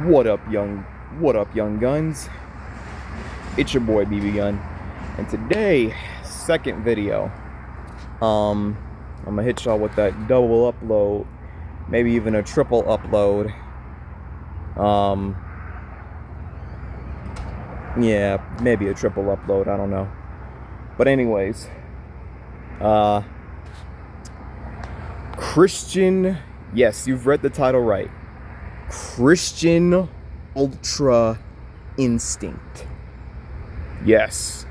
What up, young guns? It's your boy BB Gun, and today, second video. I'm gonna hit y'all with that double upload, maybe even a triple upload. Yeah, maybe a triple upload. I don't know, but anyways, Christian. Yes, you've read the title right. Christian Ultra Instinct. Yes.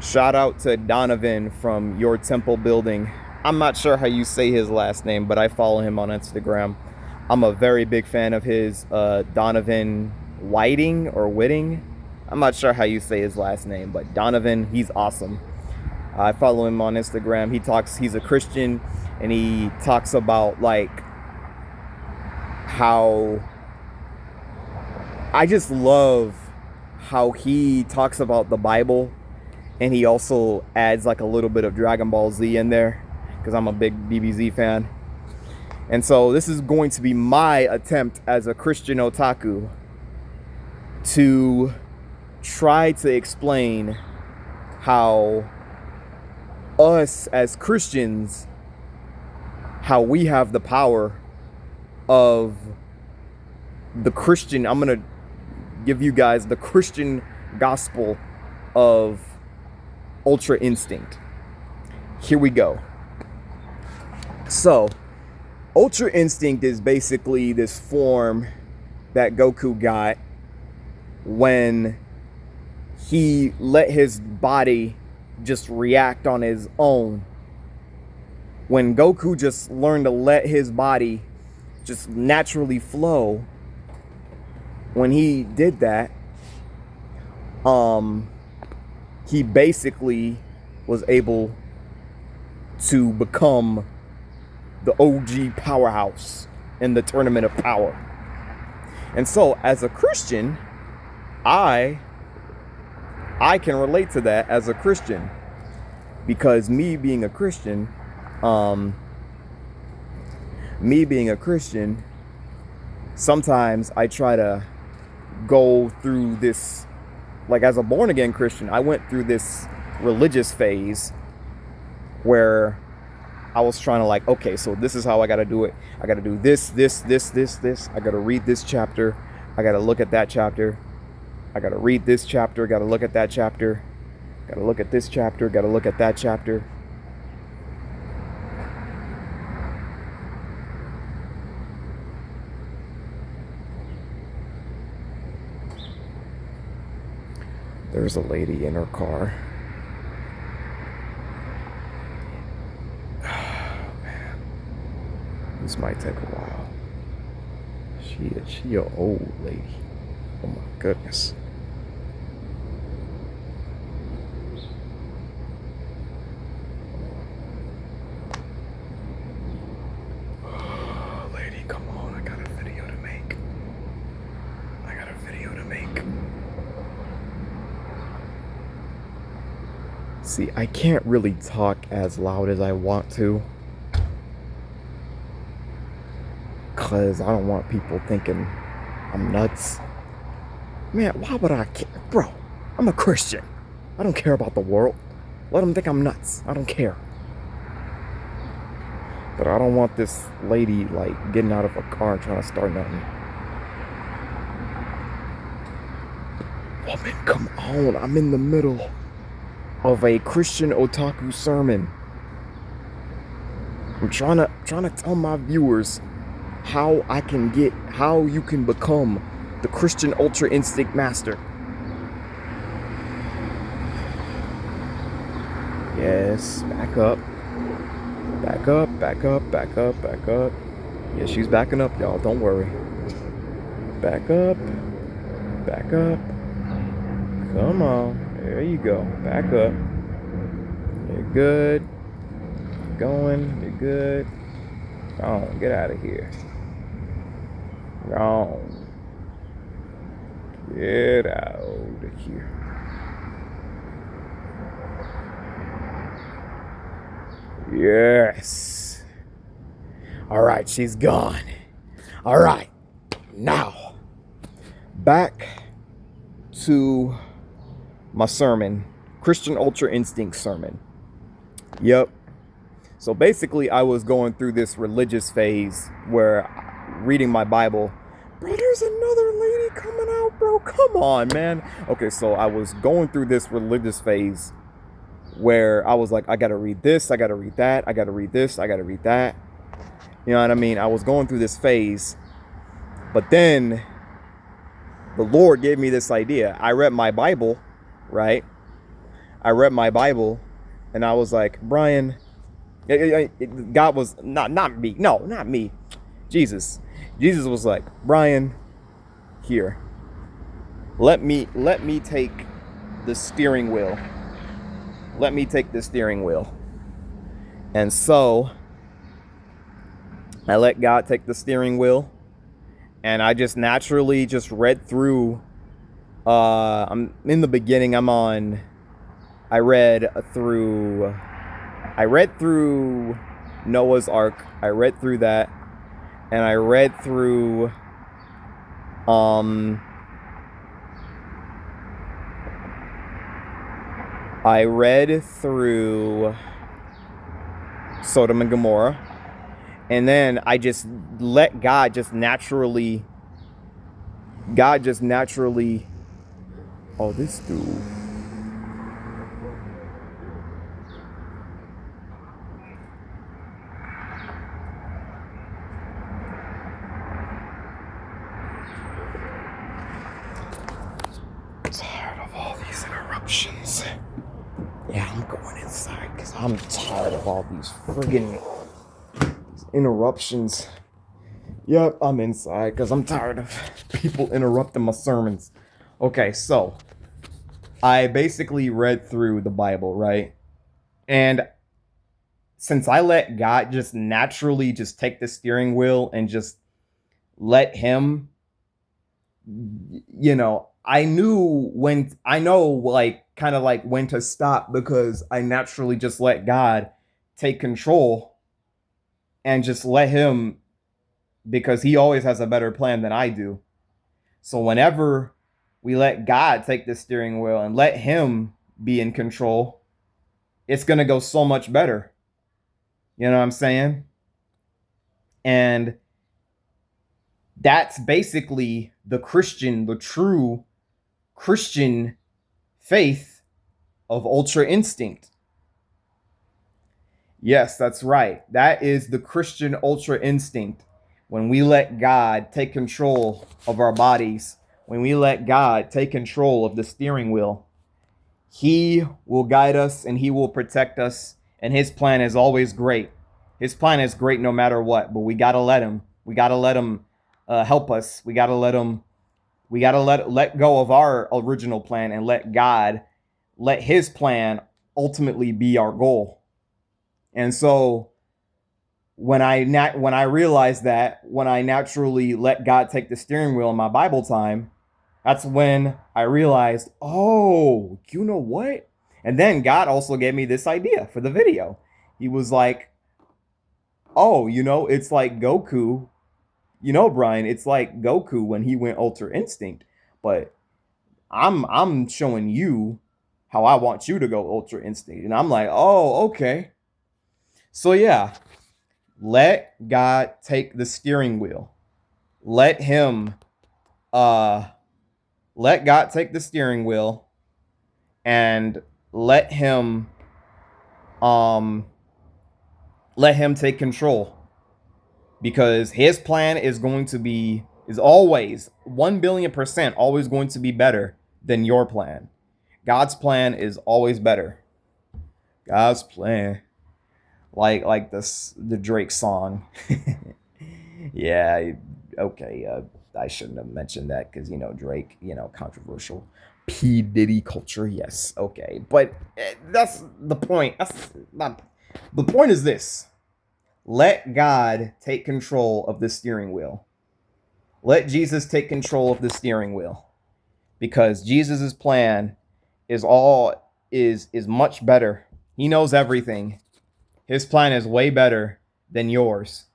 Shout out to Donovan from Your Temple Building. I'm not sure how you say his last name, but I follow him on Instagram. I'm a very big fan of his, Donovan Whiting or Whitting. I'm not sure how you say his last name, but Donovan, he's awesome. I follow him on Instagram. He's a Christian, and he talks about like how I just love how he talks about the Bible, and he also adds like a little bit of Dragon Ball Z in there because I'm a big DBZ fan. And so this is going to be my attempt as a Christian otaku to try to explain how us as Christians, how we have the power of the Christian. I'm gonna give you guys the Christian gospel of Ultra Instinct. Here we go. So, Ultra Instinct is basically this form that Goku got when he let his body just react on his own. When Goku just learned to let his body just naturally flow, when he did that, he basically was able to become the OG powerhouse in the Tournament of Power. And so, as a Christian, I can relate to that as a Christian, because me being a Christian, sometimes I try to go through this, like as a born again Christian, I went through this religious phase where I was trying to like, okay, so this is how I got to do it. I got to do this. I got to read this chapter. I got to look at that chapter. I got to read this chapter. Got to look at that chapter. Got to look at this chapter. Got to look at that chapter. There's a lady in her car. Oh, man. This might take a while. She an old lady. Oh my goodness. Lady, come on. I got a video to make. See, I can't really talk as loud as I want to, because I don't want people thinking I'm nuts. Man, why would I care? Bro, I'm a Christian. I don't care about the world. Let them think I'm nuts. I don't care. But I don't want this lady, like, getting out of her car and trying to start nothing. Woman, come on. I'm in the middle of a Christian otaku sermon. I'm trying to tell my viewers how you can become the Christian Ultra Instinct Master. Yes, back up. Yeah, she's backing up, y'all. Don't worry. Back up. Come on. There you go. Back up. You're good. Going. You're good. Go on. Get out of here. Go on. Get out of here. Yes. All right, she's gone. All right. Now. back to my sermon, Christian Ultra Instinct sermon. Yep. So basically, I was going through this religious phase where reading my Bible. Bro, there's another lady coming out, bro. Come on, man. Okay, so I was going through this religious phase where I was like, I gotta read this, I gotta read that, I gotta read this, I gotta read that. You know what I mean? I was going through this phase, but then the Lord gave me this idea. I read my Bible, right? I read my Bible, and I was like, Brian, God was not me. No, not me. Jesus was like, Brian, here. Let me take the steering wheel. Let me take the steering wheel. And so I let God take the steering wheel, and I just naturally just read through. I'm in the beginning. I read through Noah's Ark. I read through that, and I read through Sodom and Gomorrah, and then I just let God just naturally. Oh, this dude. Tired of all these interruptions. Yeah, I'm going inside because I'm tired of all these friggin' interruptions. Yep, I'm inside because I'm tired of people interrupting my sermons. Okay, so I basically read through the Bible, right? And since I let God just naturally just take the steering wheel and just let him, I know like kind of like when to stop, because I naturally just let God take control and just let him, because he always has a better plan than I do. So whenever we let God take the steering wheel and let him be in control, it's going to go so much better. You know what I'm saying? And that's basically the true Christian faith of Ultra Instinct. Yes, that's right. That is the Christian Ultra Instinct. When we let God take control of our bodies, when we let God take control of the steering wheel, he will guide us and he will protect us. And his plan is always great. His plan is great no matter what, but we got to let him. We got to let him help us. We got to let him. We got to let go of our original plan and let his plan ultimately be our goal. And so when I realized that, when I naturally let God take the steering wheel in my Bible time, that's when I realized, oh, you know what? And then God also gave me this idea for the video. He was like, oh, it's like Goku. Brian, it's like Goku when he went Ultra Instinct. But I'm showing you how I want you to go Ultra Instinct. And I'm like, oh, okay. So yeah, let God take the steering wheel. Let God take the steering wheel, and let him take control, because his plan is always 1,000,000,000% always going to be better than your plan. God's plan is always better. God's plan, like the Drake song. Yeah, okay. I shouldn't have mentioned that because Drake, controversial. P Diddy culture, yes, okay, but that's the point. That's not the point. Is this? Let God take control of the steering wheel. Let Jesus take control of the steering wheel, because Jesus's plan is much better. He knows everything. His plan is way better than yours.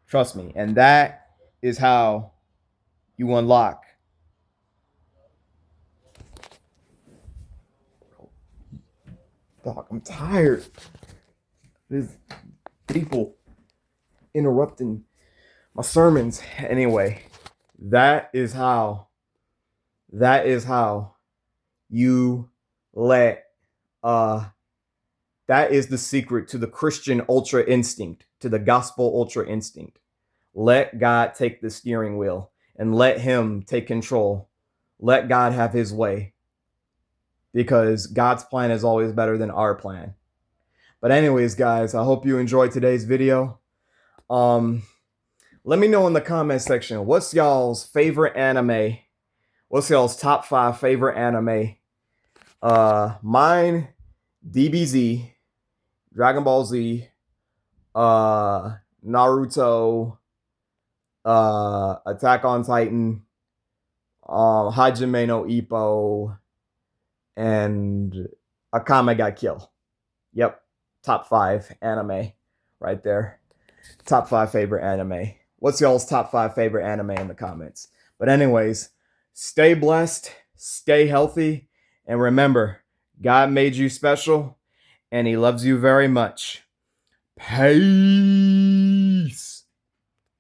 Trust me. And that is how you unlock Dog, I'm tired. There's people interrupting my sermons. Anyway, that is how you let that is the secret to the Christian ultra instinct, to the gospel ultra instinct. Let God take the steering wheel and let him take control. Let God have his way, because God's plan is always better than our plan. But anyways, guys, I hope you enjoyed today's video. Let me know in the comment section, what's y'all's favorite anime? What's y'all's top 5 favorite anime? Mine, DBZ, Dragon Ball Z, Naruto, Attack on Titan, Hajime no Ippo, and Akame ga Kill. Yep, top 5 anime right there. Top 5 favorite anime. What's y'all's top 5 favorite anime in the comments? But anyways, stay blessed, stay healthy, and remember, God made you special, and he loves you very much. Peace.